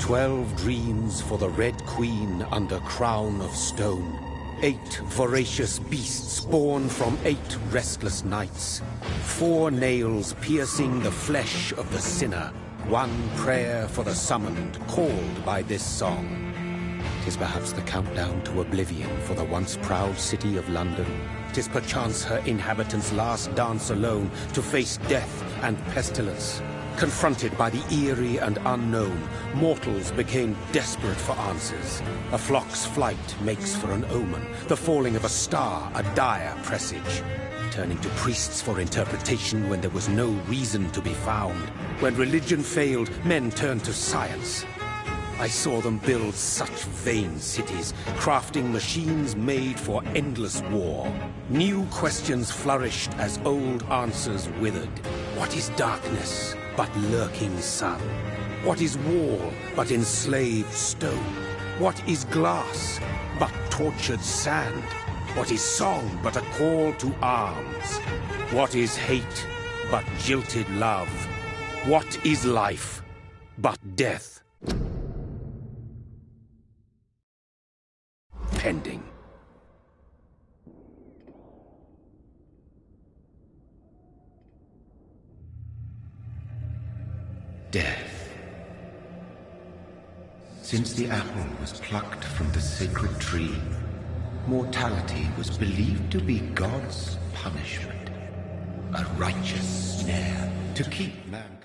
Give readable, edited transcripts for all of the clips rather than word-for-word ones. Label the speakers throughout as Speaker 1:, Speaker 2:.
Speaker 1: 12 dreams for the Red Queen under crown of stone. 8 voracious beasts born from 8 restless nights. 4 nails piercing the flesh of the sinner. 1 prayer for the summoned, called by this song. 'Tis perhaps the countdown to oblivion for the once proud city of London. 'Tis perchance her inhabitants' last dance alone to face death and pestilence. Confronted by the eerie and unknown, mortals became desperate for answers. A flock's flight makes for an omen, the falling of a star a dire presage. Turning to priests for interpretation when there was no reason to be found. When religion failed, men turned to science. I saw them build such vain cities, crafting machines made for endless war. New questions flourished as old answers withered. What is darkness but lurking sun? What is wall but enslaved stone? What is glass but tortured sand? What is song but a call to arms? What is hate but jilted love? What is life but death? Pending.
Speaker 2: Death. Since the apple was plucked from the sacred tree, mortality was believed to be God's punishment, a righteous snare to keep mankind.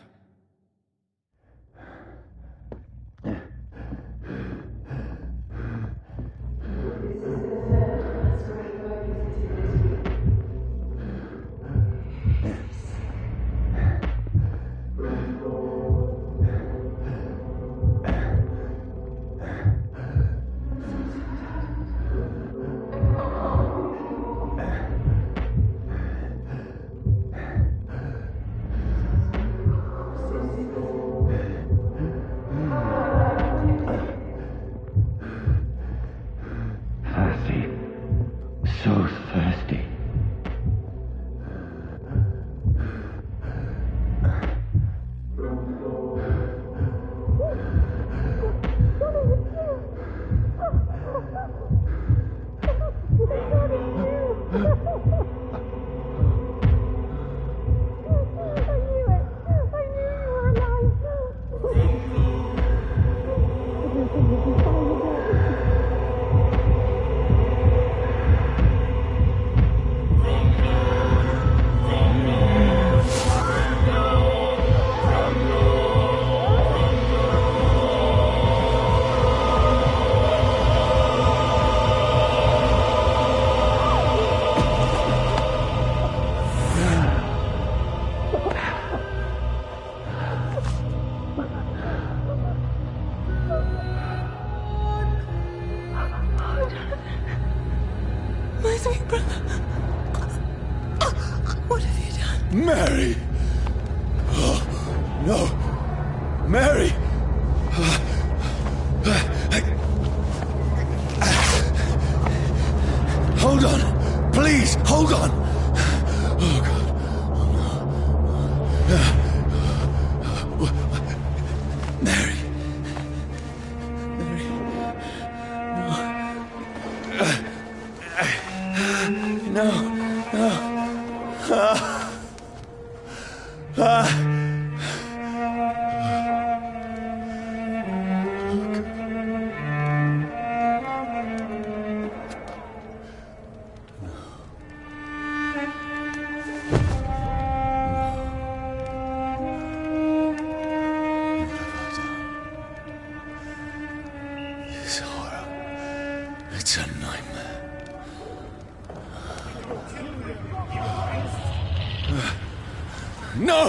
Speaker 3: So thirsty.
Speaker 4: My sweet brother. What have you done?
Speaker 5: Mary! Oh, no! Mary! Hold on! Please, hold on! Oh, God. Oh, no. Mary. Mary. No. No. This horror. It's a nightmare. No!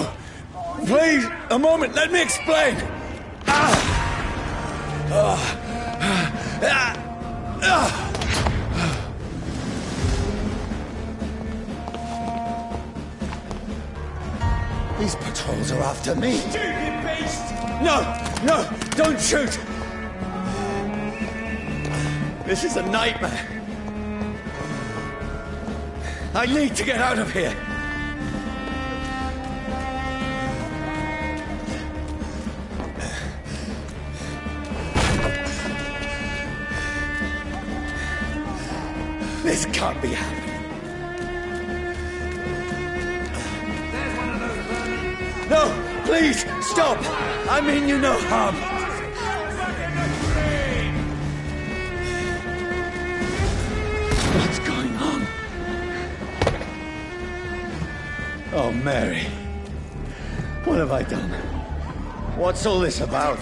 Speaker 5: Please, a moment, let me explain! These patrols are after me! Stupid beast! No! Don't shoot! This is a nightmare. I need to get out of here! This can't be happening. No, please, stop! I mean you no harm. What's going on? Oh, Mary. What have I done? What's all this about?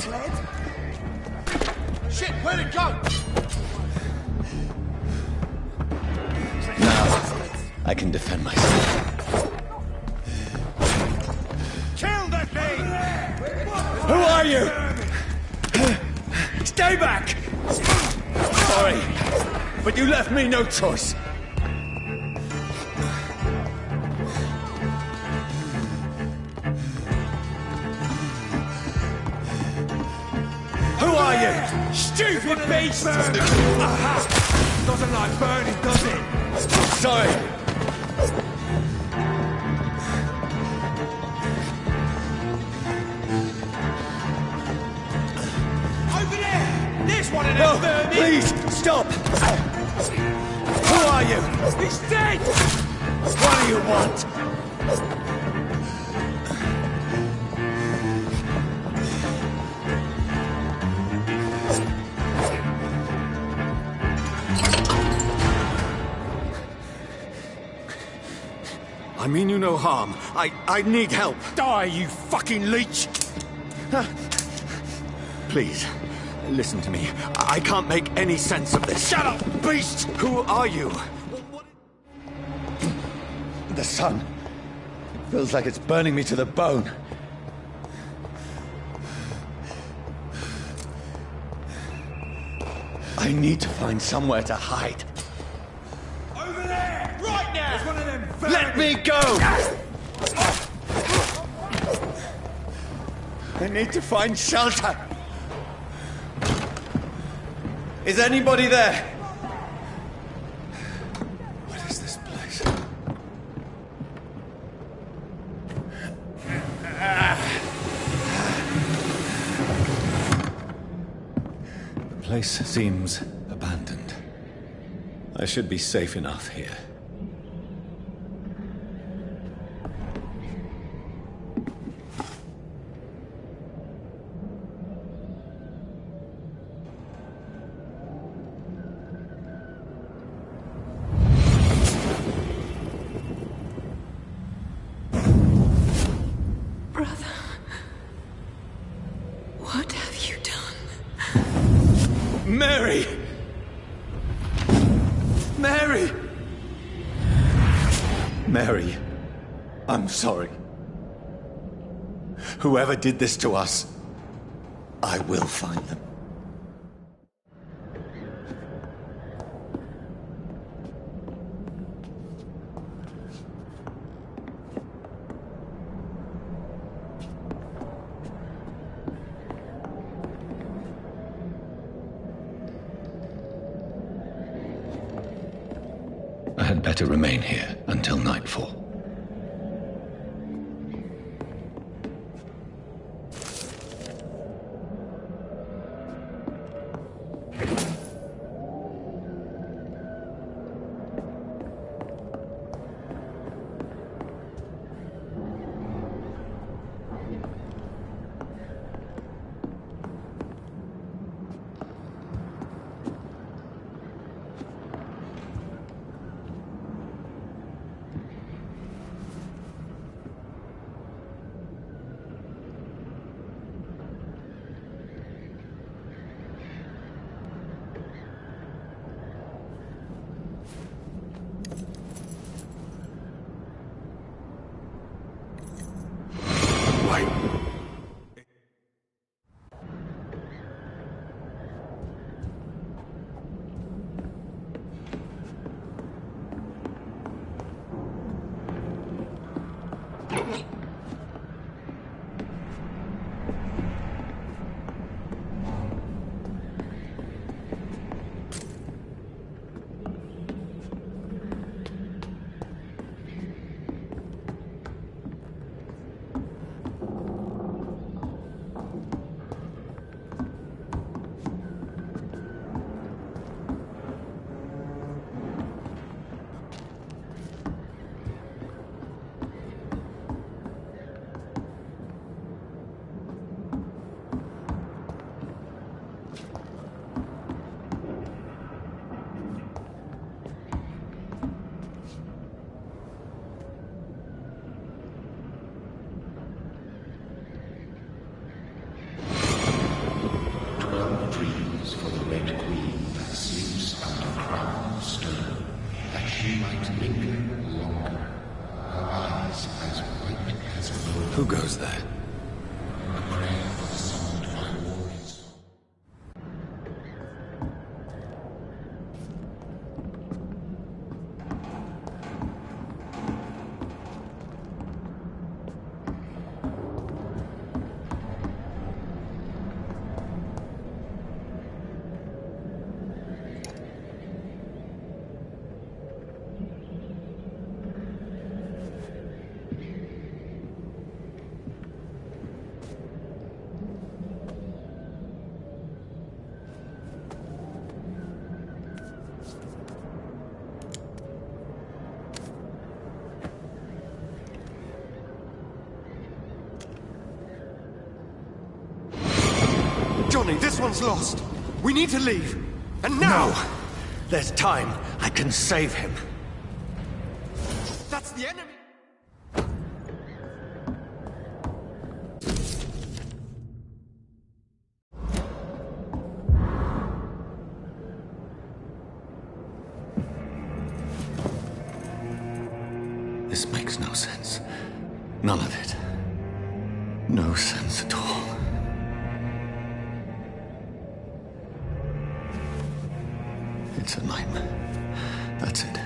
Speaker 6: Shit, where'd it go?
Speaker 5: Now, I can defend myself.
Speaker 6: Kill that thing!
Speaker 5: Who are you? Stay back! Sorry, but you left me no choice. Who are you?
Speaker 6: Stupid beast! Doesn't like burning, does it?
Speaker 5: Sorry.
Speaker 6: Over there! There's one of them
Speaker 5: No,
Speaker 6: vermin!
Speaker 5: please, stop! Who are you?
Speaker 6: He's dead!
Speaker 5: What do you want? I mean you no harm. I need help.
Speaker 6: Die, you fucking leech!
Speaker 5: Please, listen to me. I can't make any sense of this.
Speaker 6: Shut up, beast!
Speaker 5: Who are you? The sun. It feels like it's burning me to the bone. I need to find somewhere to hide.
Speaker 6: Over there! Right now! There's one of them vermin!
Speaker 5: Let me go! I need to find shelter. Is anybody there? What is this place? The place seems abandoned. I should be safe enough here.
Speaker 4: Brother, what have you done?
Speaker 5: Mary! Mary! Mary, I'm sorry. Whoever did this to us, I will find them. I had better remain here until nightfall.
Speaker 2: she might linger longer, her eyes as white as gold.
Speaker 5: Who goes there?
Speaker 2: A prayer for the summoned by warriors.
Speaker 6: Johnny, this one's lost. We need to leave. And now!
Speaker 7: No! There's time. I can save him.
Speaker 6: That's the enemy!
Speaker 5: This makes no sense. None of it. No sense at all. It's a nightmare. That's it.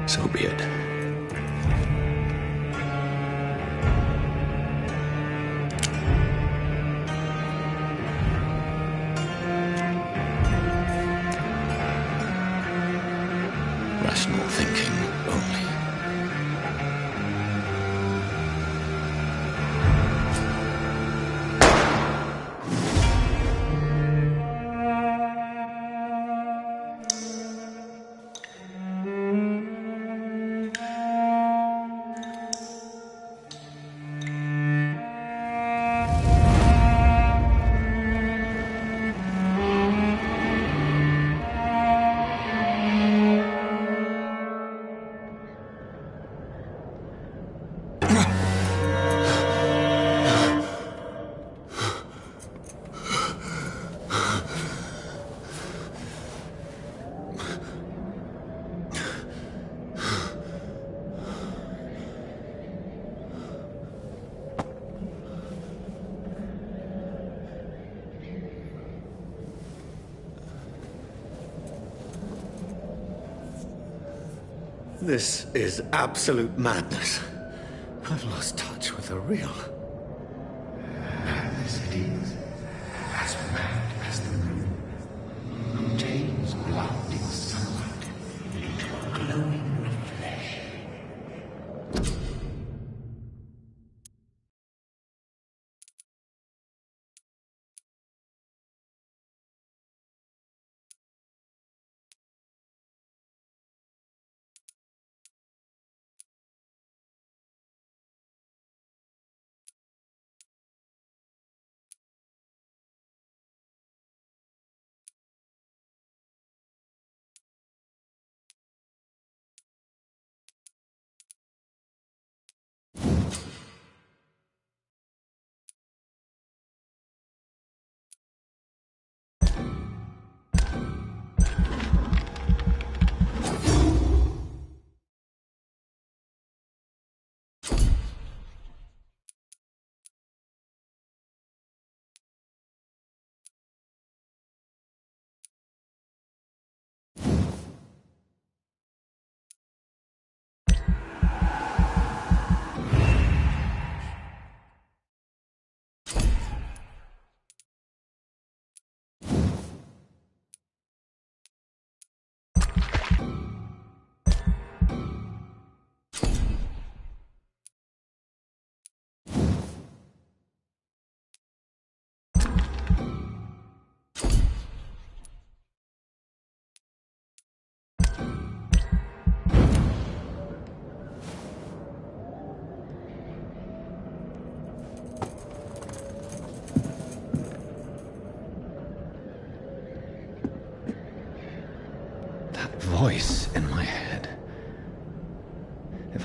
Speaker 5: So be it. Rational thinking only.
Speaker 7: This is absolute madness. I've lost touch with the real.
Speaker 2: Madness it is, as mad as the moon, who tames blinding sunlight into a glowing flesh.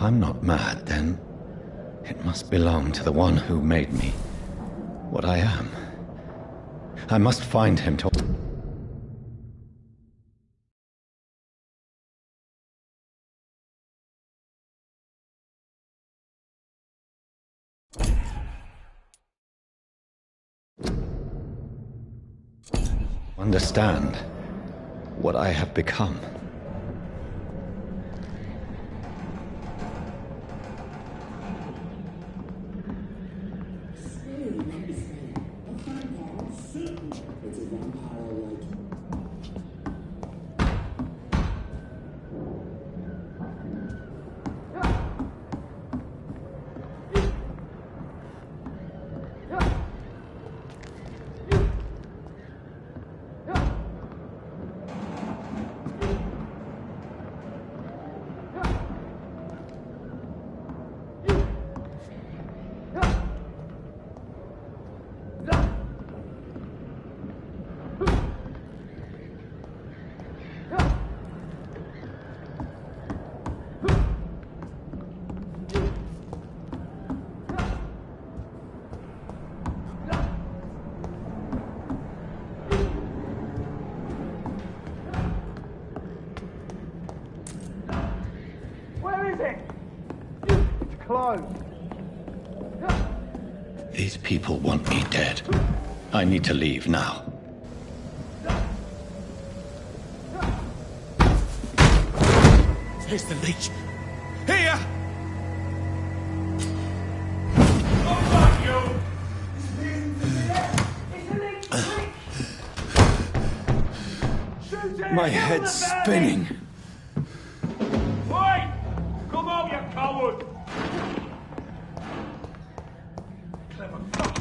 Speaker 5: I'm not mad, then it must belong to the one who made me what I am. I must find him to... understand what I have become. These people want me dead. I need to leave now.
Speaker 6: Here's the leech. Here!
Speaker 5: My head's spinning.
Speaker 8: Wait! Come on, you coward!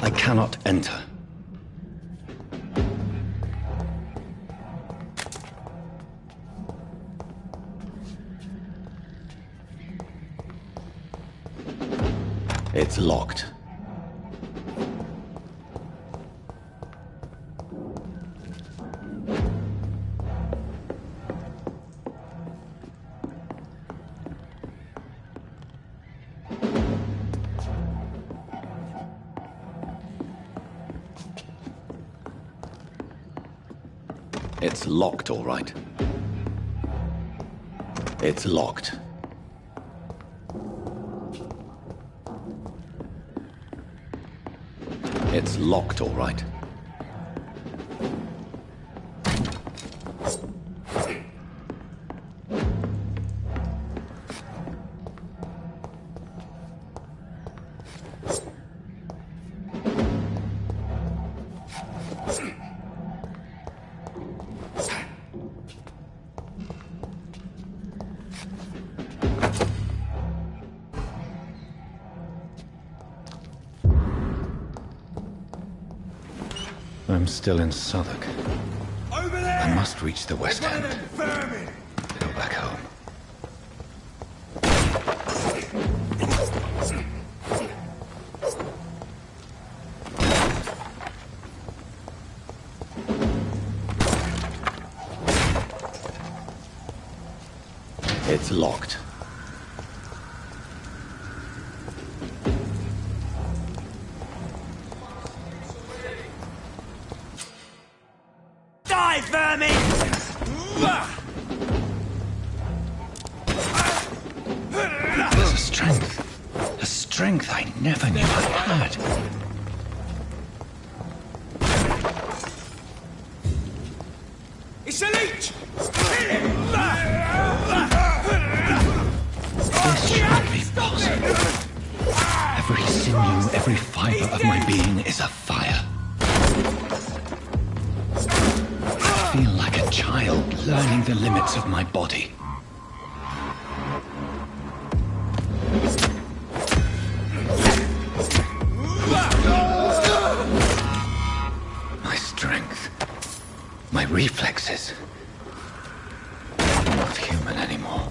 Speaker 5: I cannot enter. It's locked. It's locked, all right. It's locked. It's locked, all right. I'm still in Southwark.
Speaker 6: Over there!
Speaker 5: I must reach the West End.
Speaker 6: Vermin!
Speaker 5: Go back home. It's locked.
Speaker 6: Die, vermin!
Speaker 5: There's a strength I never knew I had.
Speaker 6: It's a leech! Kill him!
Speaker 5: This shouldn't be possible. Every sinew, every fiber of my being is afire. I feel like a child learning the limits of my body. My strength, my reflexes, not human anymore.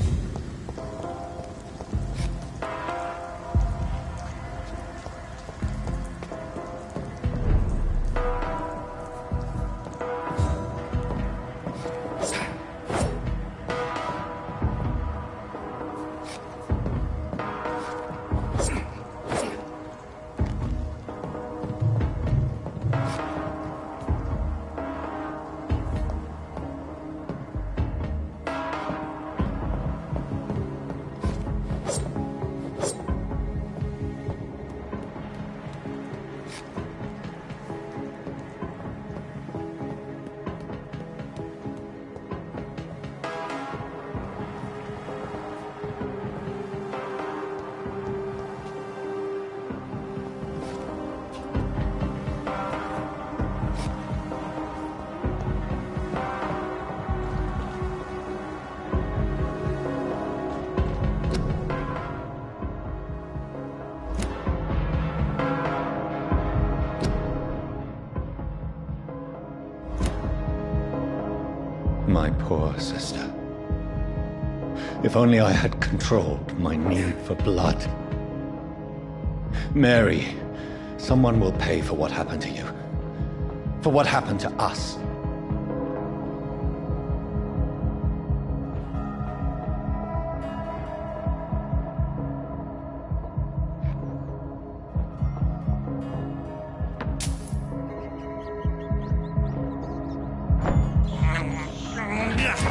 Speaker 5: My poor sister. If only I had controlled my need for blood. Mary, someone will pay for what happened to you. For what happened to us.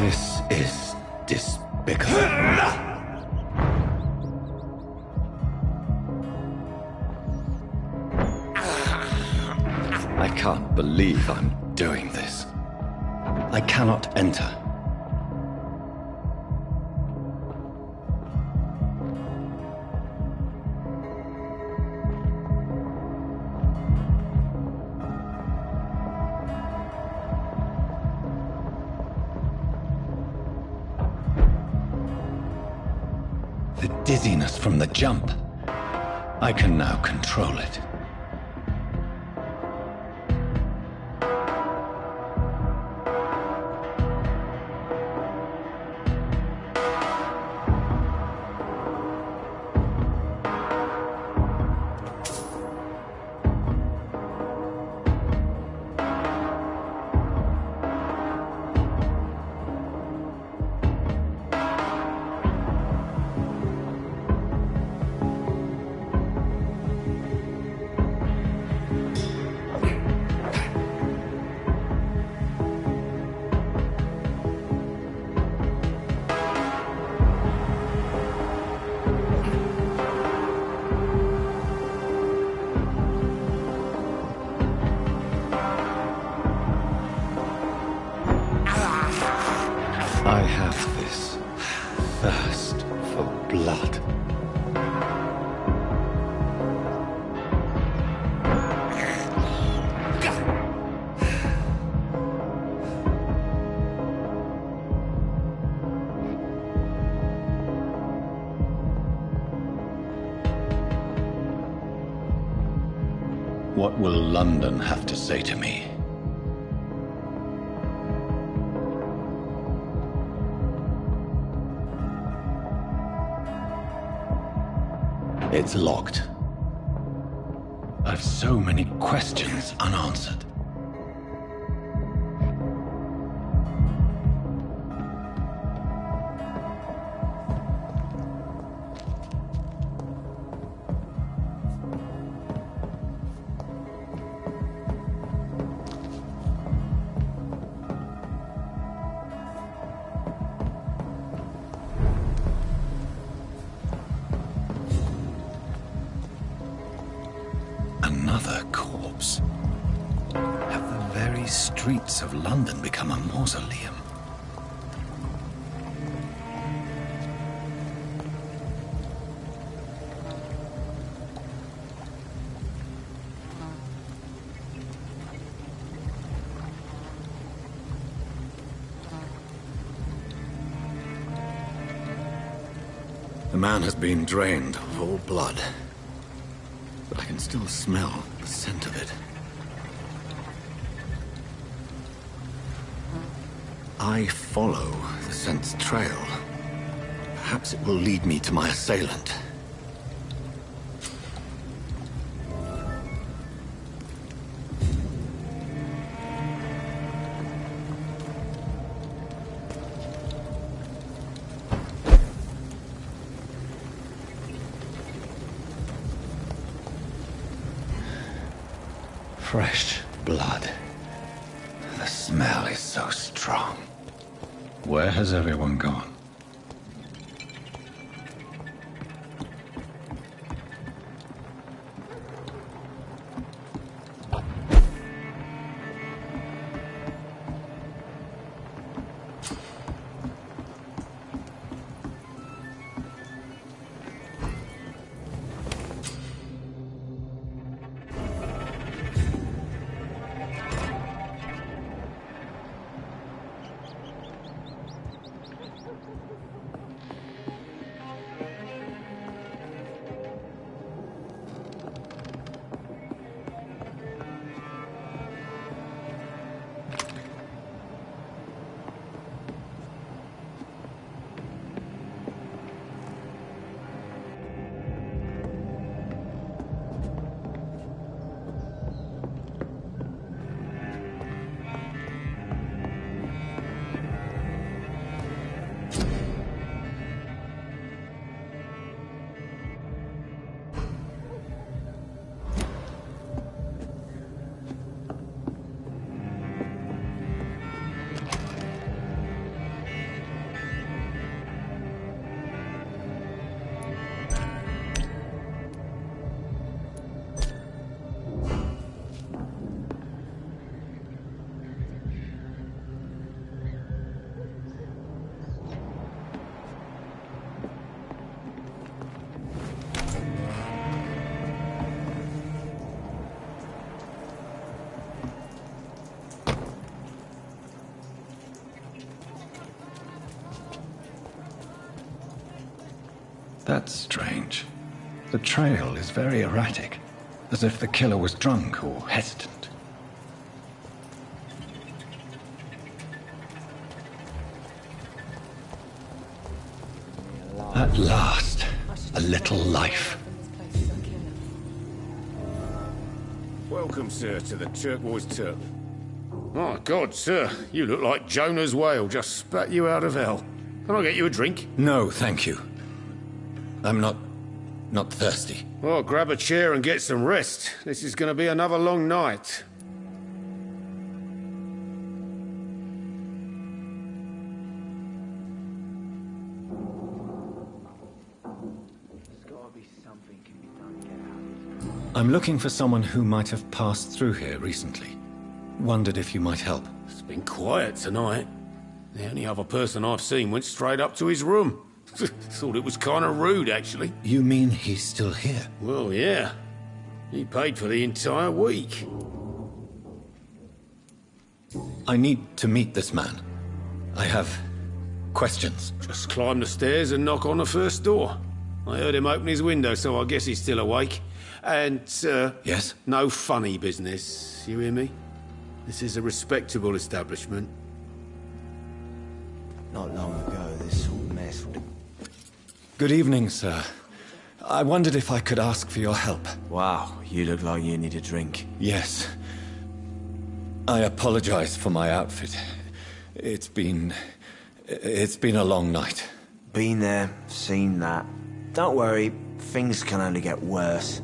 Speaker 5: This is despicable. I can't believe I'm doing this. I cannot enter. The dizziness from the jump. I can now control it. I have this thirst for blood. What will London have to say to me? It's locked. I've so many questions unanswered. Another corpse. Have the very streets of London become a mausoleum? The man has been drained of all blood. But I can still smell the scent of it. I follow the scent's trail. Perhaps it will lead me to my assailant. Fresh blood. The smell is so strong. Where has everyone gone? That's strange. The trail is very erratic, as if the killer was drunk or hesitant. At last, a little life.
Speaker 8: Welcome, sir, to the Turquoise Turf. My God, sir, you look like Jonah's whale just spat you out of hell. Can I get you a drink?
Speaker 5: No, thank you. I'm not thirsty.
Speaker 8: Well, grab a chair and get some rest. This is going to be another long night.
Speaker 5: I'm looking for someone who might have passed through here recently. Wondered if you might help.
Speaker 8: It's been quiet tonight. The only other person I've seen went straight up to his room. Thought it was kind of rude, actually.
Speaker 5: You mean he's still here?
Speaker 8: Well, yeah. He paid for the entire week.
Speaker 5: I need to meet this man. I have questions.
Speaker 8: Just climb the stairs and knock on the first door. I heard him open his window, so I guess he's still awake. And,
Speaker 5: Yes?
Speaker 8: no funny business. You hear me? This is a respectable establishment.
Speaker 9: Not long ago, this whole mess would have...
Speaker 5: Good evening, sir. I wondered if I could ask for your help.
Speaker 9: Wow, you look like you need a drink.
Speaker 5: Yes. I apologize for my outfit. It's been a long night.
Speaker 9: Been there, seen that. Don't worry, things can only get worse.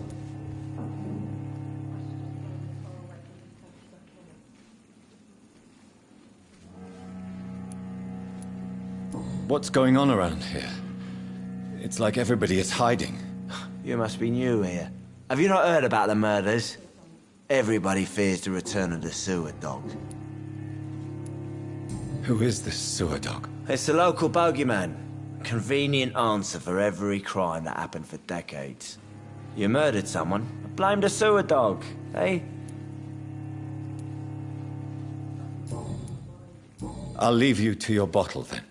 Speaker 5: What's going on around here? It's like everybody is hiding.
Speaker 9: You must be new here. Have you not heard about the murders? Everybody fears the return of the sewer dog.
Speaker 5: Who is this sewer dog?
Speaker 9: It's the local bogeyman. Convenient answer for every crime that happened for decades. You murdered someone, blame the sewer dog, eh?
Speaker 5: I'll leave you to your bottle then.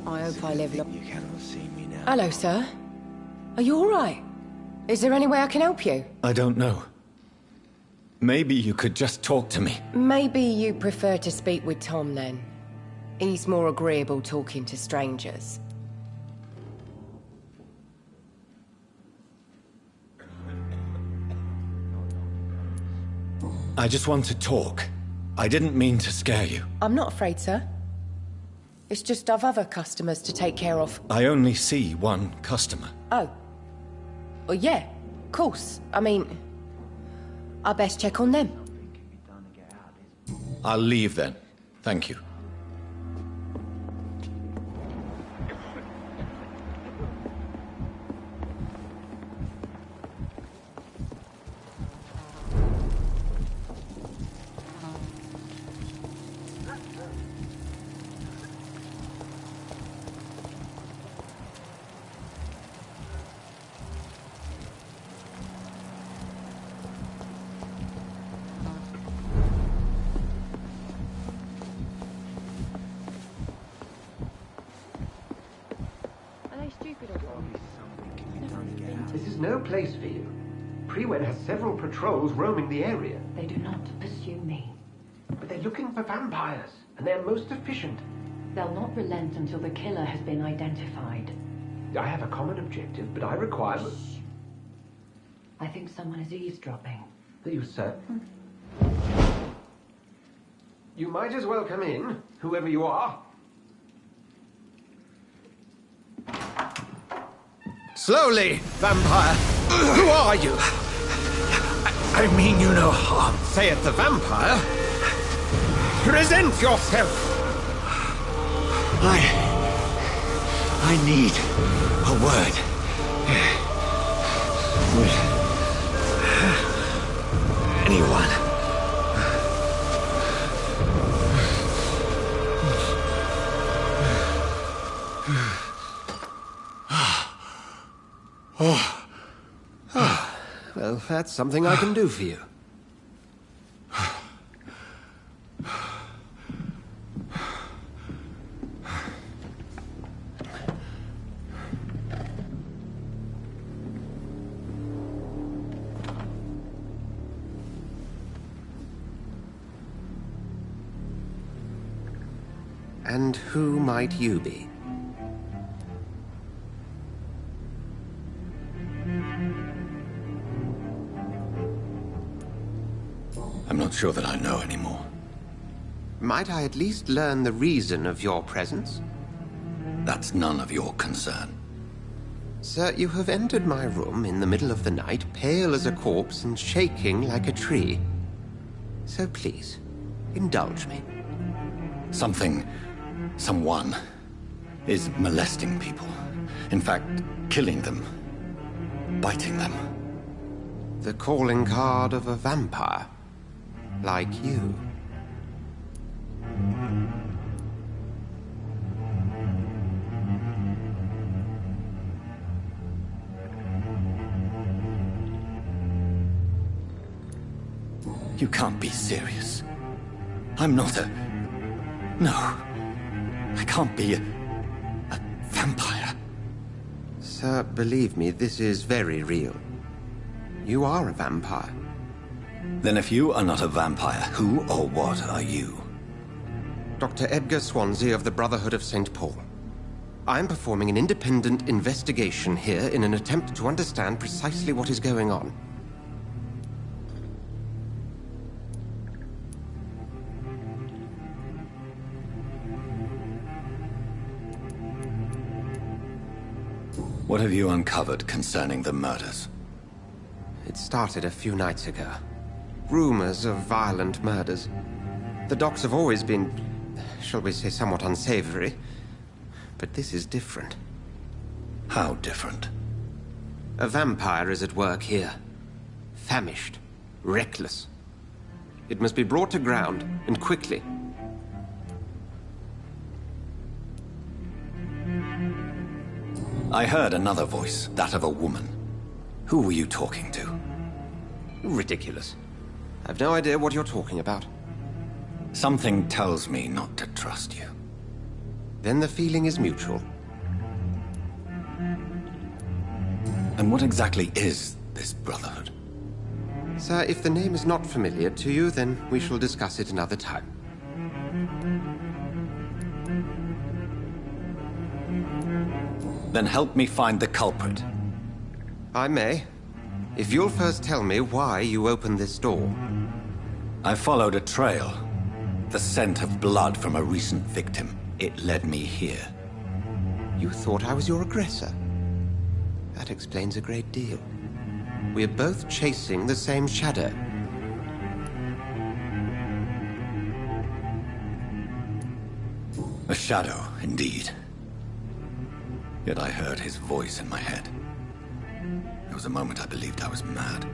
Speaker 10: I hope I live long.
Speaker 9: You cannot see me now.
Speaker 10: Hello, sir. Are you all right? Is there any way I can help you?
Speaker 5: I don't know. Maybe you could just talk to me.
Speaker 10: Maybe you prefer to speak with Tom, then. He's more agreeable talking to strangers.
Speaker 5: I just want to talk. I didn't mean to scare you.
Speaker 10: I'm not afraid, sir. It's just I've other customers to take care of.
Speaker 5: I only see one customer.
Speaker 10: Oh. Well, yeah, of course. I mean, I best check on them.
Speaker 5: I'll leave then. Thank you.
Speaker 11: This is no place for you. Prewed has several patrols roaming the area.
Speaker 12: They do not pursue me.
Speaker 11: But they're looking for vampires, and they're most efficient.
Speaker 12: They'll not relent until the killer has been identified.
Speaker 11: I have a common objective, but I require...
Speaker 12: I think someone is eavesdropping.
Speaker 11: Are you certain? You might as well come in, whoever you are.
Speaker 7: Slowly, vampire. Who are you?
Speaker 11: I mean you no harm.
Speaker 7: Say it, the vampire. Present yourself.
Speaker 9: I need a word. Anyone.
Speaker 6: that's something I can do for you. And who might you be?
Speaker 5: I'm not sure that I know anymore.
Speaker 6: Might I at least learn the reason of your presence?
Speaker 5: That's none of your concern.
Speaker 6: Sir, you have entered my room in the middle of the night, pale as a corpse and shaking like a tree. So please, indulge me.
Speaker 5: Someone is molesting people. In fact, killing them. Biting them.
Speaker 6: The calling card of a vampire. Like you.
Speaker 5: You can't be serious. I'm not a... No. I can't be a vampire.
Speaker 6: Sir, believe me, this is very real. You are a vampire.
Speaker 5: Then if you are not a vampire, who or what are you?
Speaker 6: Dr. Edgar Swansea of the Brotherhood of St. Paul. I'm performing an independent investigation here in an attempt to understand precisely what is going on.
Speaker 5: What have you uncovered concerning the murders?
Speaker 6: It started a few nights ago. Rumors of violent murders. The docs have always been, shall we say, somewhat unsavory. But this is different.
Speaker 5: How different?
Speaker 6: A vampire is at work here. Famished. Reckless. It must be brought to ground, and quickly.
Speaker 5: I heard another voice, that of a woman. Who were you talking to?
Speaker 6: Ridiculous. I've no idea what you're talking about.
Speaker 5: Something tells me not to trust you.
Speaker 6: Then the feeling is mutual.
Speaker 5: And what exactly is this Brotherhood?
Speaker 6: Sir, if the name is not familiar to you, then we shall discuss it another time.
Speaker 5: Then help me find the culprit.
Speaker 6: I may. If you'll first tell me why you opened this door.
Speaker 5: I followed a trail. The scent of blood from a recent victim. It led me here.
Speaker 6: You thought I was your aggressor? That explains a great deal. We're both chasing the same shadow.
Speaker 5: A shadow, indeed. Yet I heard his voice in my head. There was a moment I believed I was mad.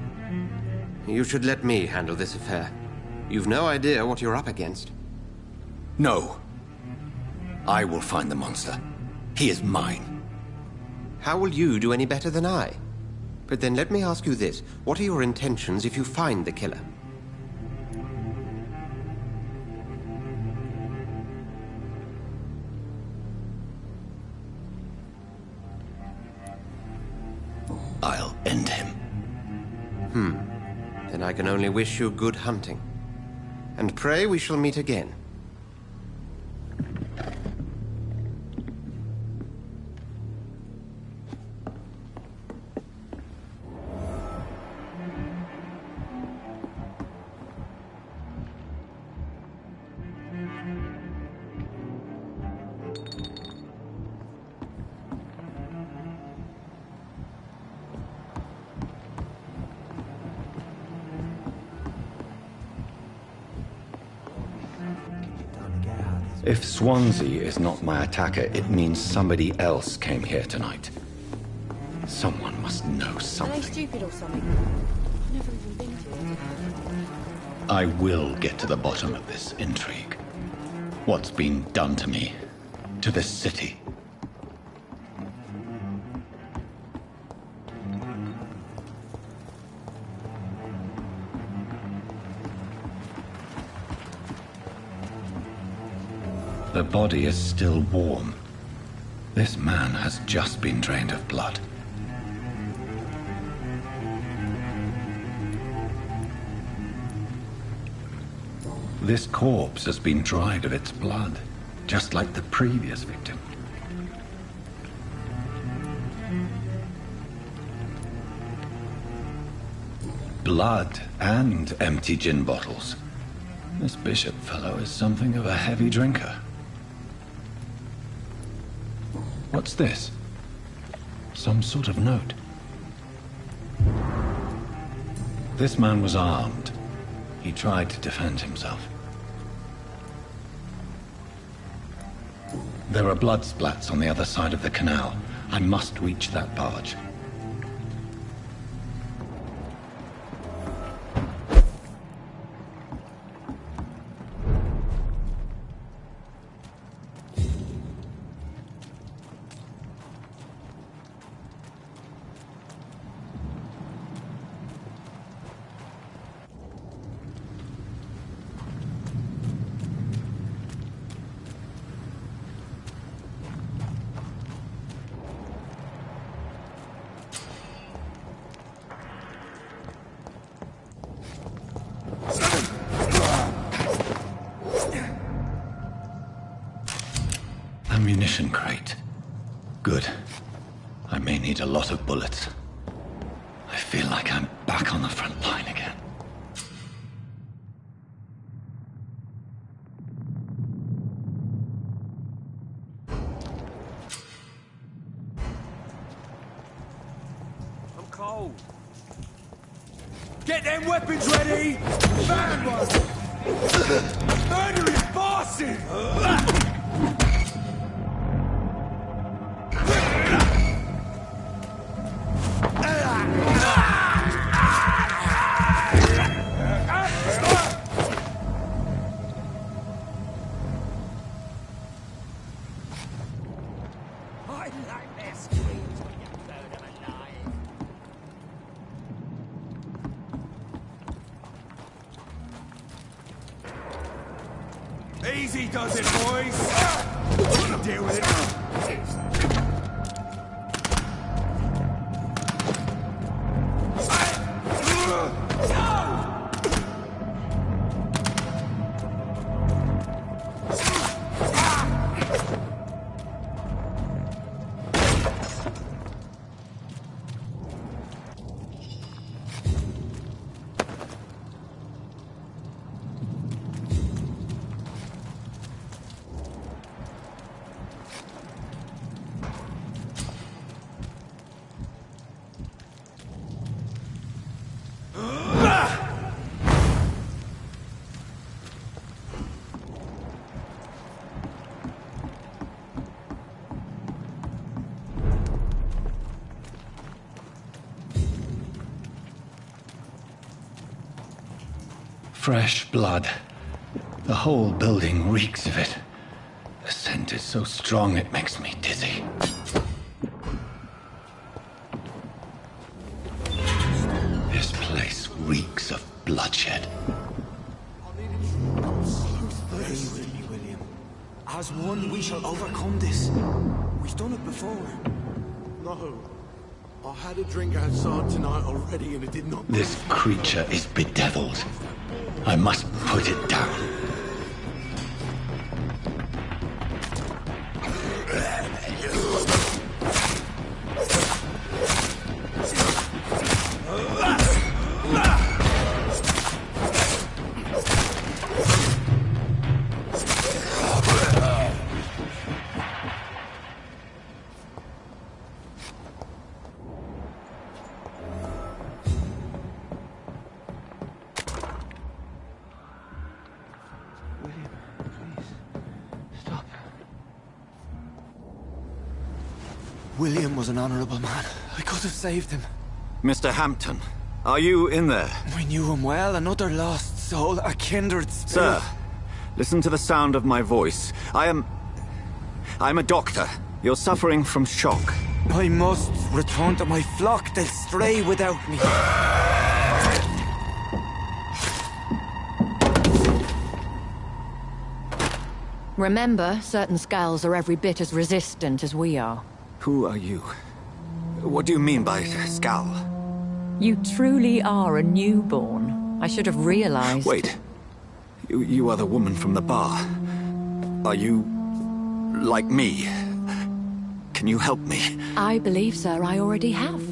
Speaker 6: You should let me handle this affair. You've no idea what you're up against.
Speaker 5: No. I will find the monster. He is mine.
Speaker 6: How will you do any better than I? But then let me ask you this. What are your intentions if you find the killer?
Speaker 5: I'll end him.
Speaker 6: Then I can only wish you good hunting. And pray we shall meet again.
Speaker 5: If Swansea is not my attacker, it means somebody else came here tonight. Someone must know something.
Speaker 10: Are they stupid or something? I've never even been to it.
Speaker 5: I will get to the bottom of this intrigue. What's been done to me, to this city. The body is still warm. This man has just been drained of blood. This corpse has been dried of its blood, just like the previous victim. Blood and empty gin bottles. This bishop fellow is something of a heavy drinker. What's this? Some sort of note. This man was armed. He tried to defend himself. There are blood splats on the other side of the canal. I must reach that barge. Ammunition crate. Good. I may need a lot of bullets. I feel like I'm back on the front line again.
Speaker 13: I'm cold. Get them weapons ready! Found one! Murdering bastard! Easy does it, boys! Deal with it.
Speaker 5: Fresh blood. The whole building reeks of it. The scent is so strong it makes me dizzy. This place reeks of bloodshed.
Speaker 13: Stay with me, William. As one, we shall overcome this. We've done it before.
Speaker 14: No. I had a drink outside tonight already and it did not...
Speaker 5: This creature is bedeviled. I must put it down.
Speaker 13: William was an honorable man. I could have saved him.
Speaker 15: Mr. Hampton, are you in there?
Speaker 13: We knew him well, another lost soul, a kindred spirit.
Speaker 15: Sir, listen to the sound of my voice. I'm a doctor. You're suffering from shock.
Speaker 13: I must return to my flock. They'll stray without me.
Speaker 16: Remember, certain skulls are every bit as resistant as we are.
Speaker 15: Who are you? What do you mean by Skal?
Speaker 16: You truly are a newborn. I should have realized.
Speaker 15: Wait. You are the woman from the bar. Are you... like me? Can you help me?
Speaker 16: I believe, sir, I already have.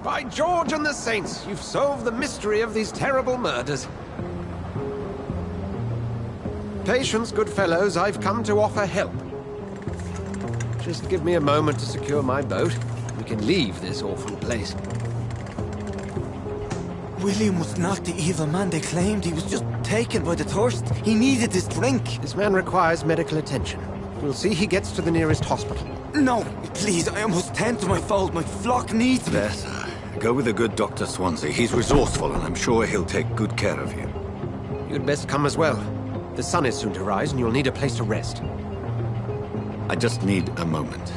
Speaker 6: By George and the Saints, you've solved the mystery of these terrible murders. Patience, good fellows, I've come to offer help. Just give me a moment to secure my boat. We can leave this awful place.
Speaker 13: William was not the evil man they claimed. He was just taken by the thirst. He needed this drink.
Speaker 6: This man requires medical attention. We'll see he gets to the nearest hospital.
Speaker 13: No, please, I must tend to my fold. My flock needs me.
Speaker 15: There, sir. Go with the good Dr. Swansea. He's resourceful, and I'm sure he'll take good care of you.
Speaker 6: You'd best come as well. The sun is soon to rise, and you'll need a place to rest.
Speaker 15: I just need a moment.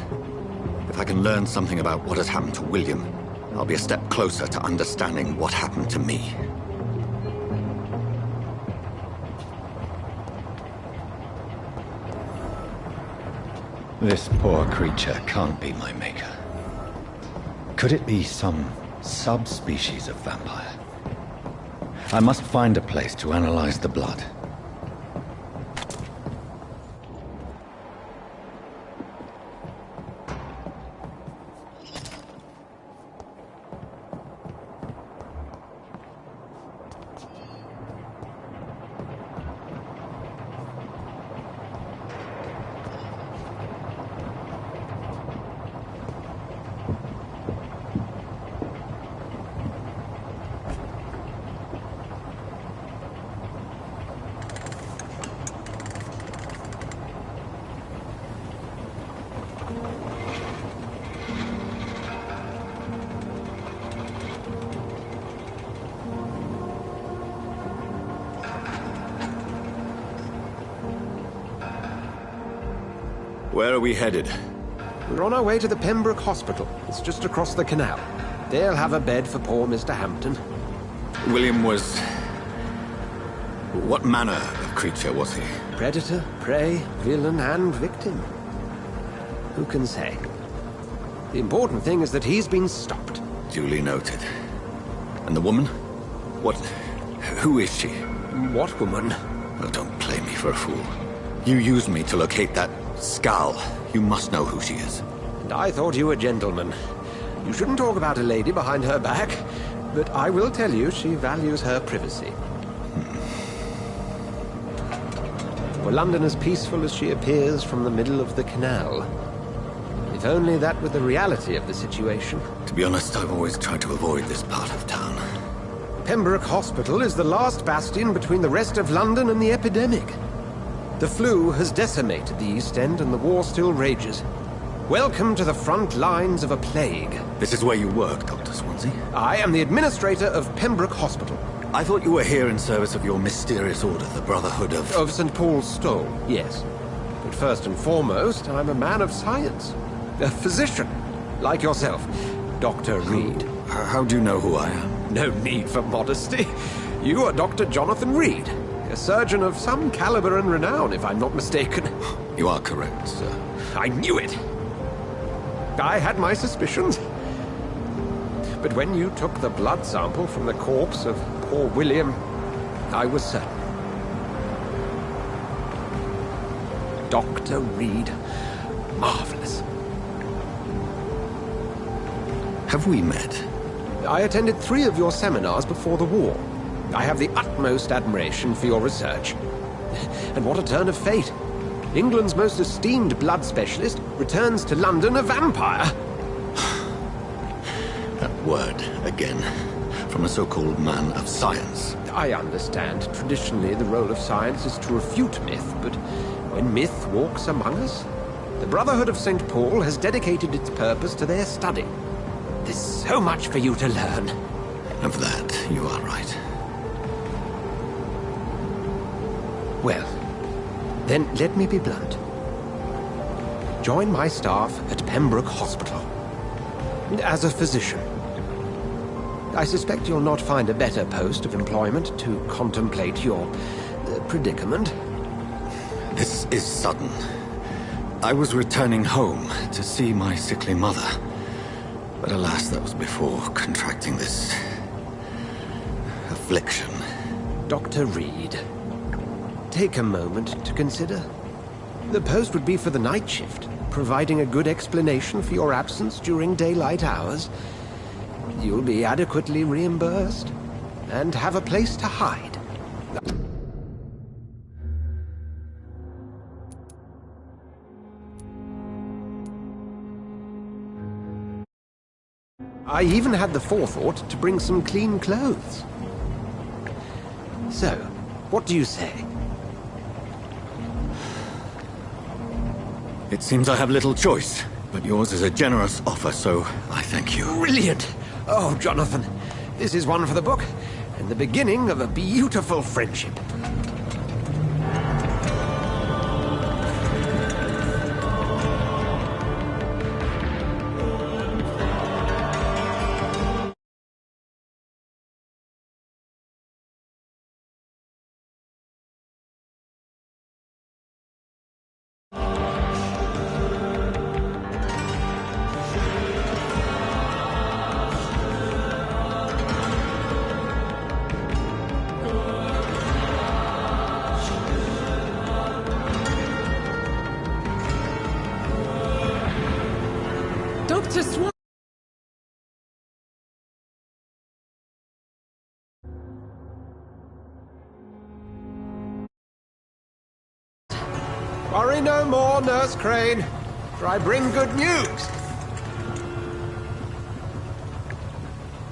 Speaker 15: If I can learn something about what has happened to William, I'll be a step closer to understanding what happened to me.
Speaker 2: This poor creature can't be my maker. Could it be some subspecies of vampire? I must find a place to analyze the blood.
Speaker 15: Where are we headed?
Speaker 6: We're on our way to the Pembroke Hospital. It's just across the canal. They'll have a bed for poor Mr. Hampton.
Speaker 15: William was... what manner of creature was he?
Speaker 6: Predator, prey, villain, and victim. Who can say? The important thing is that he's been stopped.
Speaker 15: Duly noted. And the woman? What... who is she?
Speaker 6: What woman?
Speaker 15: Oh, don't play me for a fool. You used me to locate that Skal. You must know who she is.
Speaker 6: And I thought you a gentleman. You shouldn't talk about a lady behind her back, but I will tell you she values her privacy. Were London as peaceful as she appears from the middle of the canal? If only that were the reality of the situation.
Speaker 15: To be honest, I've always tried to avoid this part of town.
Speaker 6: Pembroke Hospital is the last bastion between the rest of London and the epidemic. The flu has decimated the East End and the war still rages. Welcome to the front lines of a plague.
Speaker 15: This is where you work, Dr. Swansea?
Speaker 6: I am the administrator of Pembroke Hospital.
Speaker 15: I thought you were here in service of your mysterious order, the Brotherhood of...
Speaker 6: Of St. Paul's Stole, yes. But first and foremost, I'm a man of science. A physician, like yourself, Dr. Reed.
Speaker 15: How do you know who I am?
Speaker 6: No need for modesty. You are Dr. Jonathan Reed. A surgeon of some caliber and renown, if I'm not mistaken.
Speaker 15: You are correct, sir.
Speaker 6: I knew it! I had my suspicions. But when you took the blood sample from the corpse of poor William, I was certain. Dr. Reed. Marvelous.
Speaker 15: Have we met?
Speaker 6: I attended 3 of your seminars before the war. I have the utmost admiration for your research. And what a turn of fate. England's most esteemed blood specialist returns to London a vampire.
Speaker 15: That word, again, from a so-called man of science.
Speaker 6: I understand. Traditionally, the role of science is to refute myth, but when myth walks among us, the Brotherhood of St. Paul has dedicated its purpose to their study. There's so much for you to learn.
Speaker 15: Of that, you are right.
Speaker 6: Well, Then let me be blunt. Join my staff at Pembroke Hospital. As a physician. I suspect you'll not find a better post of employment to contemplate your predicament.
Speaker 15: This is sudden. I was returning home to see my sickly mother. But alas, that was before contracting this affliction.
Speaker 6: Dr. Reed, take a moment to consider. The post would be for the night shift, providing a good explanation for your absence during daylight hours. You'll be adequately reimbursed and have a place to hide. I even had the forethought to bring some clean clothes. So, what do you say?
Speaker 15: It seems I have little choice, but yours is a generous offer, so I thank you.
Speaker 6: Brilliant! Oh, Jonathan, this is one for the book, and the beginning of a beautiful friendship.
Speaker 4: Dr. Swan.
Speaker 6: Worry no more, Nurse Crane, for I bring good news.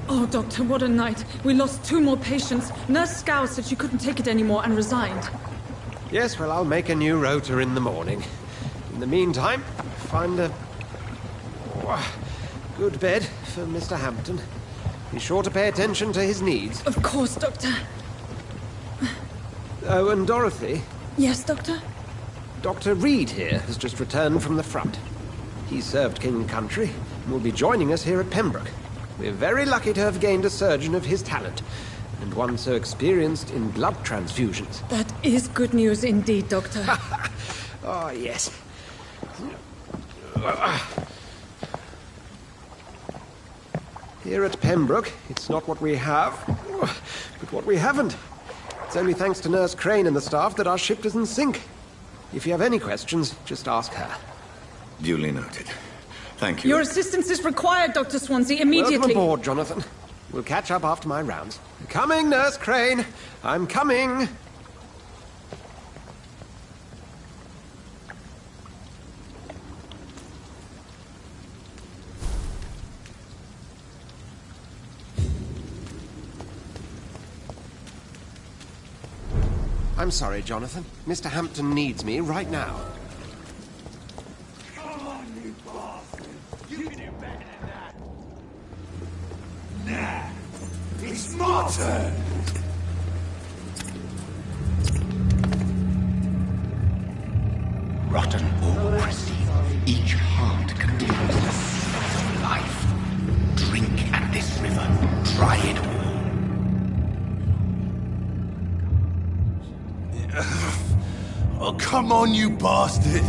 Speaker 4: Oh, Doctor, what a night. We lost 2 more patients. Nurse Scow said she couldn't take it anymore and resigned.
Speaker 6: Yes, well, I'll make a new rota in the morning. In the meantime, find a good bed for Mr. Hampton. Be sure to pay attention to his needs.
Speaker 4: Of course, Doctor.
Speaker 6: Oh, and Dorothy?
Speaker 4: Yes, Doctor?
Speaker 6: Dr. Reed here has just returned from the front. He served King and Country and will be joining us here at Pembroke. We're very lucky to have gained a surgeon of his talent, and one so experienced in blood transfusions.
Speaker 4: That is good news indeed, Doctor.
Speaker 6: Oh, yes. Here at Pembroke, it's not what we have, but what we haven't. It's only thanks to Nurse Crane and the staff that our ship doesn't sink. If you have any questions, just ask her.
Speaker 15: Duly noted. Thank you.
Speaker 4: Your assistance is required, Dr. Swansea, immediately.
Speaker 6: Welcome aboard, Jonathan. We'll catch up after my rounds. Coming, Nurse Crane. I'm coming. I'm sorry, Jonathan. Mr. Hampton needs me right now.
Speaker 14: Come on, you bastard! You can do better than that! Nah! It's my turn!
Speaker 2: Rotten autocracy. Each heart contains the seed of life. Drink at this river. Try it all.
Speaker 14: Oh, come on, you bastard!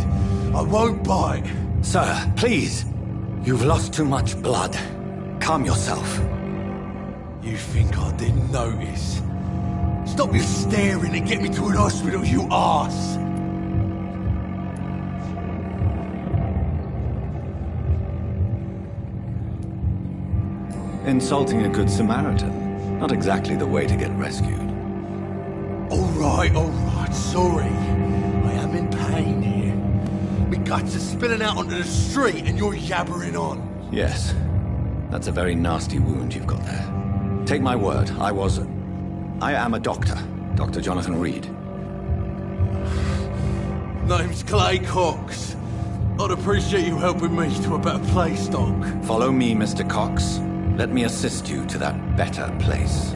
Speaker 14: I won't bite.
Speaker 5: Sir, please. You've lost too much blood. Calm yourself.
Speaker 14: You think I didn't notice? Stop your staring and get me to an hospital, you arse!
Speaker 5: Insulting a good Samaritan. Not exactly the way to get rescued.
Speaker 14: All right, sorry. I am in pain here. My guts are spilling out onto the street and you're yabbering on.
Speaker 5: Yes. That's a very nasty wound you've got there. Take my word, I am a doctor. Dr. Jonathan Reed.
Speaker 14: Name's Clay Cox. I'd appreciate you helping me to a better place, Doc.
Speaker 5: Follow me, Mr. Cox. Let me assist you to that better place.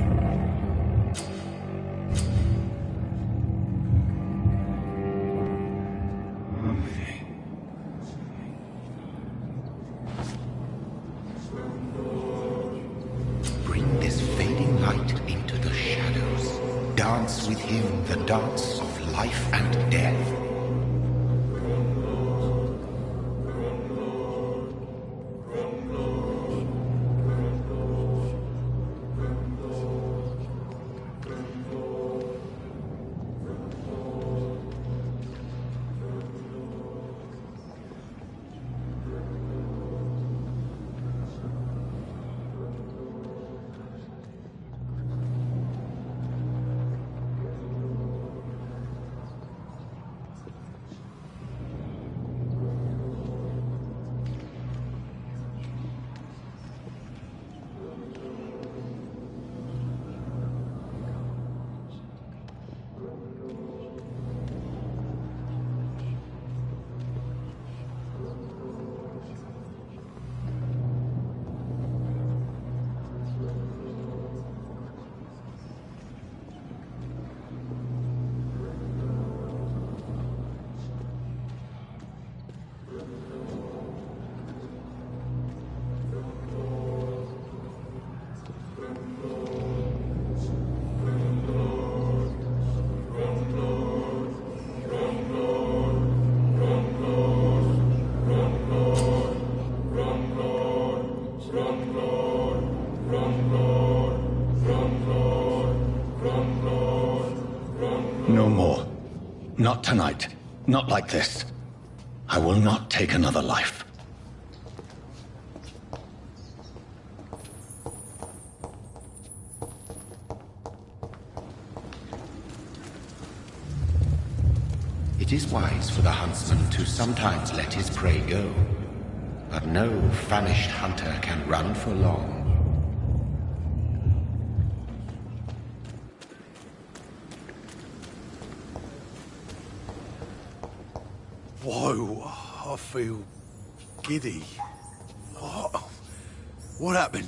Speaker 2: him the dance of life and death.
Speaker 15: No more. Not tonight. Not like this. I will not take another life.
Speaker 2: It is wise for the huntsman to sometimes let his prey go, but no famished hunter can run for long.
Speaker 14: Whoa, I feel giddy. What happened?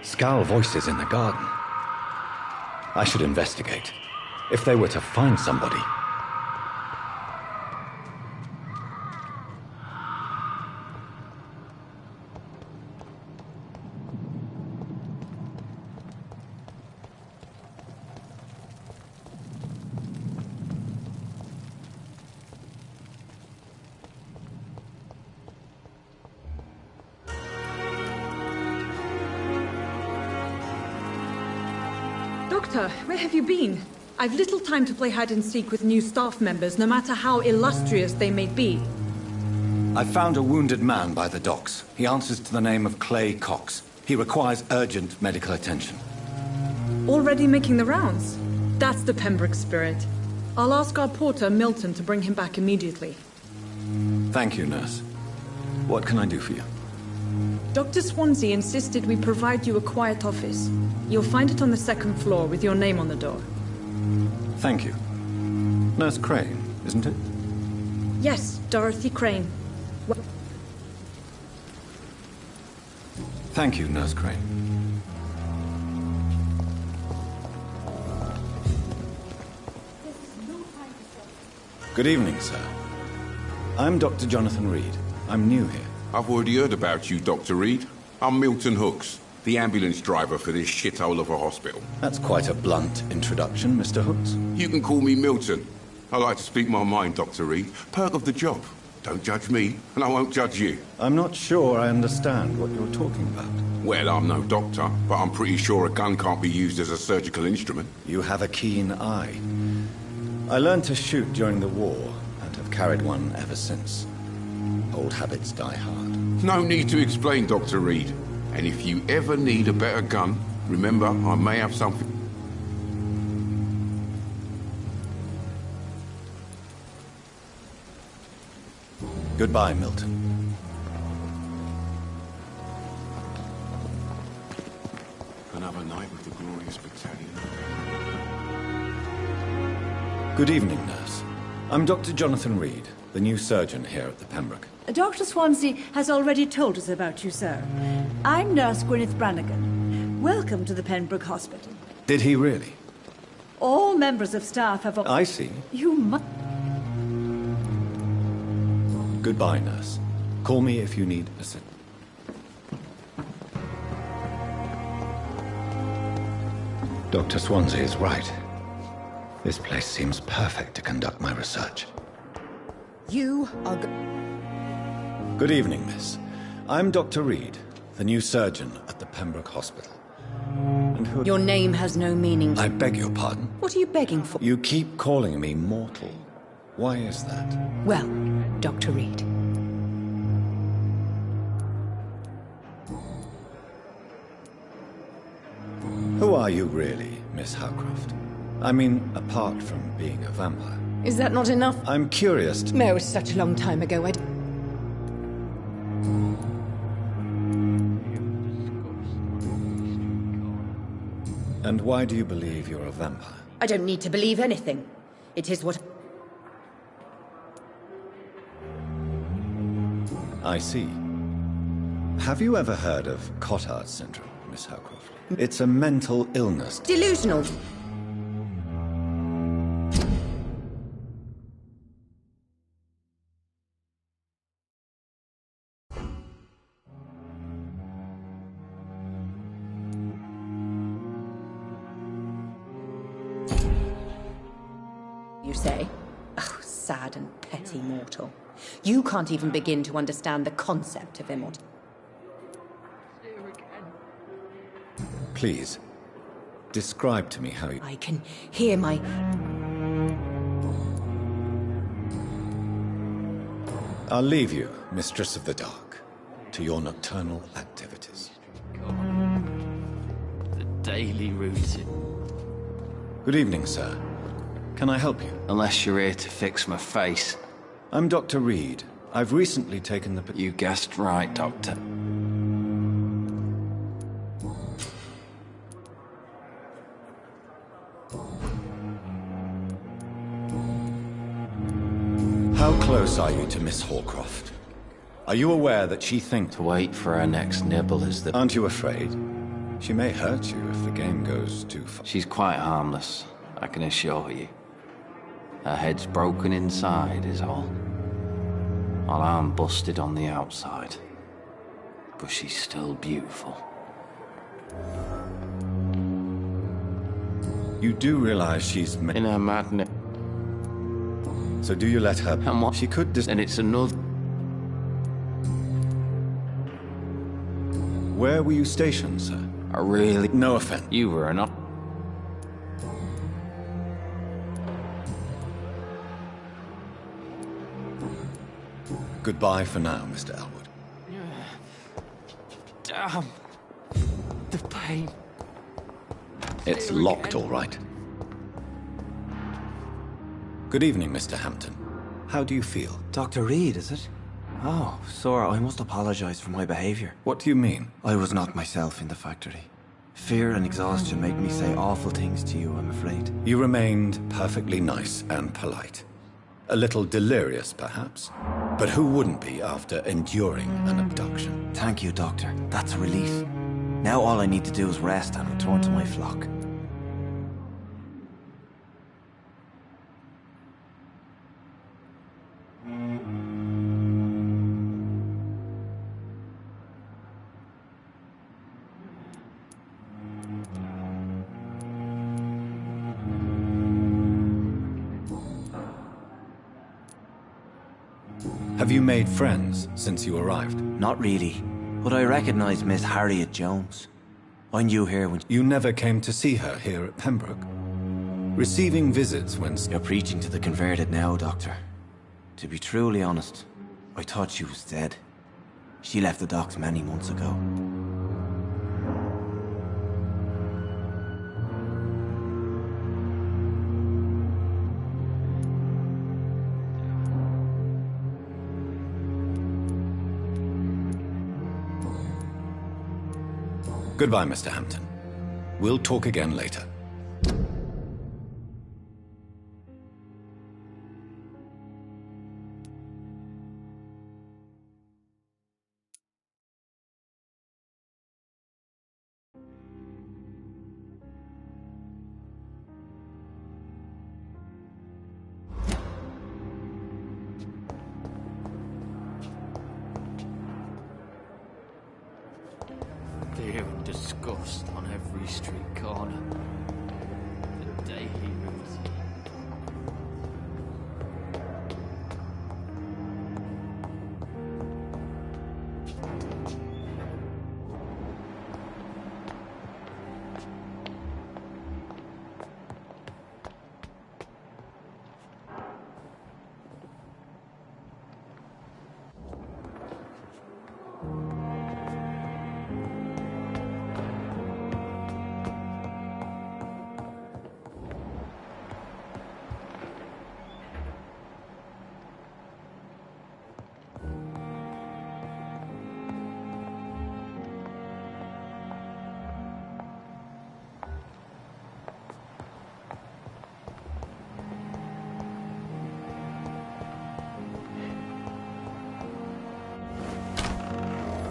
Speaker 15: Scowl voices in the garden. I should investigate. If they were to find somebody.
Speaker 4: Doctor, where have you been? I've little time to play hide and seek with new staff members, no matter how illustrious they may be.
Speaker 15: I found a wounded man by the docks. He answers to the name of Clay Cox. He requires urgent medical attention.
Speaker 4: Already making the rounds? That's the Pembroke spirit. I'll ask our porter, Milton, to bring him back immediately.
Speaker 15: Thank you, nurse. What can I do for you?
Speaker 4: Dr. Swansea insisted we provide you a quiet office. You'll find it on the second floor with your name on the door.
Speaker 15: Thank you. Nurse Crane, isn't it?
Speaker 4: Yes, Dorothy Crane.
Speaker 15: Thank you, Nurse Crane. Good evening, sir. I'm Dr. Jonathan Reed. I'm new here.
Speaker 17: I've already heard about you, Dr. Reed. I'm Milton Hooks, the ambulance driver for this shithole of a hospital.
Speaker 15: That's quite a blunt introduction, Mr. Hooks.
Speaker 17: You can call me Milton. I like to speak my mind, Dr. Reed. Perk of the job. Don't judge me, and I won't judge you.
Speaker 15: I'm not sure I understand what you're talking about.
Speaker 17: Well, I'm no doctor, but I'm pretty sure a gun can't be used as a surgical instrument.
Speaker 15: You have a keen eye. I learned to shoot during the war, and have carried one ever since. Old habits die hard.
Speaker 17: No need to explain, Dr. Reed. And if you ever need a better gun, remember, I may have something.
Speaker 15: Goodbye, Milton.
Speaker 17: Another night with the glorious battalion.
Speaker 15: Good evening, nurse. I'm Dr. Jonathan Reed, the new surgeon here at the Pembroke.
Speaker 18: Dr. Swansea has already told us about you, sir. I'm Nurse Gwyneth Brannigan. Welcome to the Pembroke Hospital.
Speaker 15: Did he really?
Speaker 18: All members of staff have...
Speaker 15: I see.
Speaker 18: You must...
Speaker 15: Goodbye, nurse. Call me if you need assistance. Dr. Swansea is right. This place seems perfect to conduct my research.
Speaker 10: You are...
Speaker 15: Good evening, miss. I'm Dr. Reed, the new surgeon at the Pembroke Hospital. And who...
Speaker 10: Your name has no meaning.
Speaker 15: I beg your pardon?
Speaker 10: What are you begging for?
Speaker 15: You keep calling me mortal. Why is that?
Speaker 10: Well, Dr. Reed.
Speaker 15: Who are you really, Miss Howcroft? I mean, apart from being a vampire.
Speaker 10: Is that not enough?
Speaker 15: I'm curious to...
Speaker 10: No, it was such a long time ago,
Speaker 15: And why do you believe you're a vampire?
Speaker 10: I don't need to believe anything. It is what...
Speaker 15: I see. Have you ever heard of Cotard syndrome, Miss Howcroft? It's a mental illness.
Speaker 10: Delusional. You say? Oh, sad and petty mortal. You can't even begin to understand the concept of immortality.
Speaker 15: Please, describe to me how you...
Speaker 10: I can hear my...
Speaker 15: I'll leave you, Mistress of the Dark, to your nocturnal activities.
Speaker 19: The daily routine.
Speaker 15: Good evening, sir. Can I help you?
Speaker 19: Unless you're here to fix my face.
Speaker 15: I'm Dr. Reed. I've recently taken the...
Speaker 19: You guessed right, Doctor.
Speaker 15: How close are you to Miss Hawcroft? Are you aware that she thinks...
Speaker 19: To wait for her next nibble is the...
Speaker 15: Aren't you afraid? She may hurt you if the game goes too far.
Speaker 19: She's quite harmless, I can assure you. Her head's broken inside is all. While I'm busted on the outside. But she's still beautiful.
Speaker 15: You do realize she's...
Speaker 19: In her madness.
Speaker 15: So do you let her...
Speaker 19: And what?
Speaker 15: She could...
Speaker 19: And it's another...
Speaker 15: Where were you stationed, sir?
Speaker 19: I really...
Speaker 15: No offense.
Speaker 19: You were not...
Speaker 15: Goodbye for now, Mr. Elwood.
Speaker 19: Damn. The pain.
Speaker 15: It's locked, all right. Good evening, Mr. Hampton. How do you feel?
Speaker 20: Dr. Reed, is it? Oh, sir, I must apologize for my behavior.
Speaker 15: What do you mean?
Speaker 20: I was not myself in the factory. Fear and exhaustion made me say awful things to you, I'm afraid.
Speaker 15: You remained perfectly nice and polite. A little delirious, perhaps. But who wouldn't be after enduring an abduction?
Speaker 20: Thank you, Doctor. That's a relief. Now all I need to do is rest and return to my flock.
Speaker 15: Have you made friends since you arrived?
Speaker 20: Not really, but I recognize Miss Harriet Jones. I knew her when...
Speaker 15: You never came to see her here at Pembroke? Receiving visits when...
Speaker 20: You're preaching to the converted now, Doctor. To be truly honest, I thought she was dead. She left the docks many months ago.
Speaker 15: Goodbye, Mr. Hampton. We'll talk again later.
Speaker 19: Fear and disgust on every street corner. The day he moves.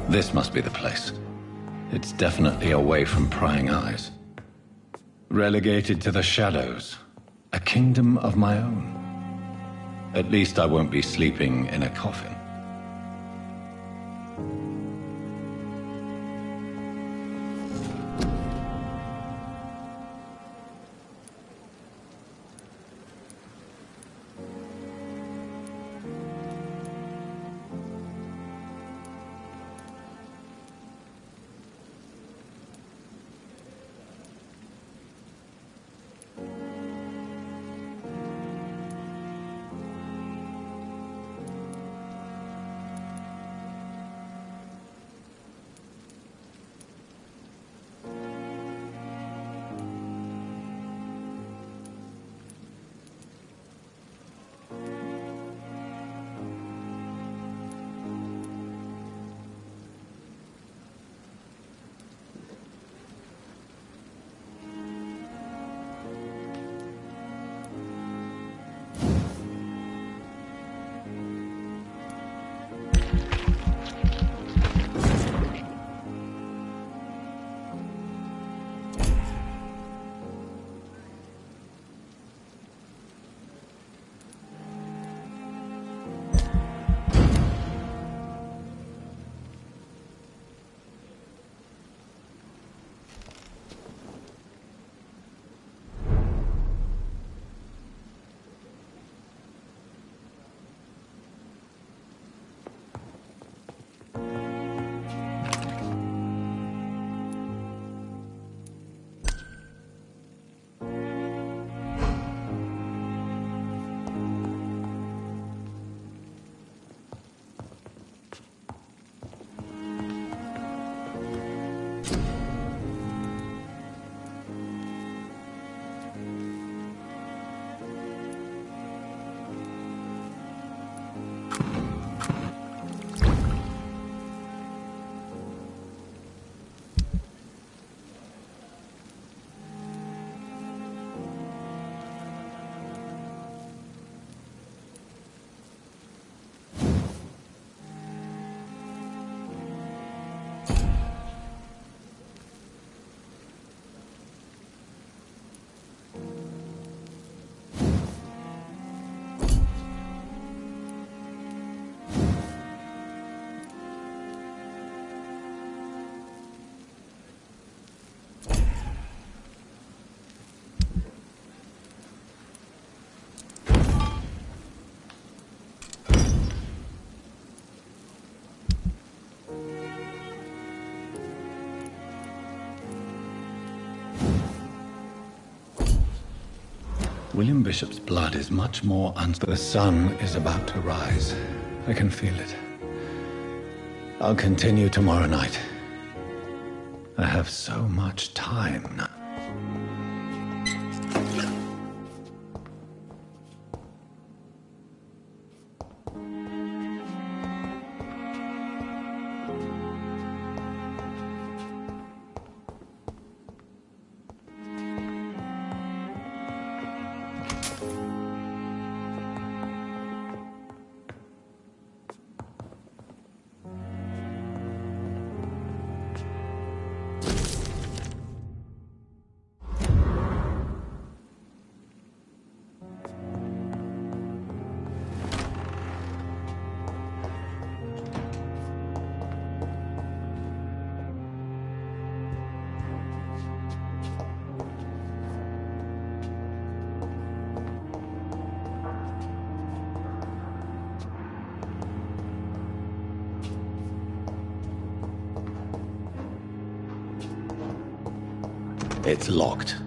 Speaker 15: This must be the place. It's definitely away from prying eyes. Relegated to the shadows. A kingdom of my own. At least I won't be sleeping in a coffin. William Bishop's blood is much more The sun is about to rise. I can feel it. I'll continue tomorrow night. I have so much time now.
Speaker 5: It's locked.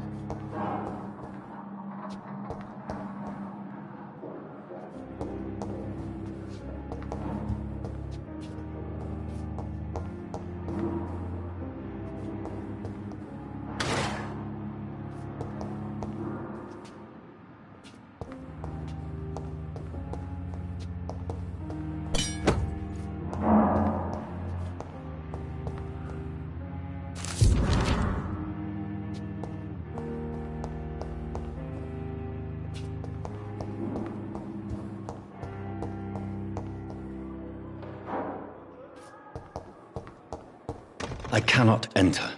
Speaker 5: I cannot enter.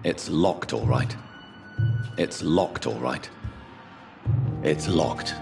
Speaker 5: It's locked, all right. It's locked, all right. It's locked.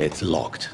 Speaker 5: It's locked.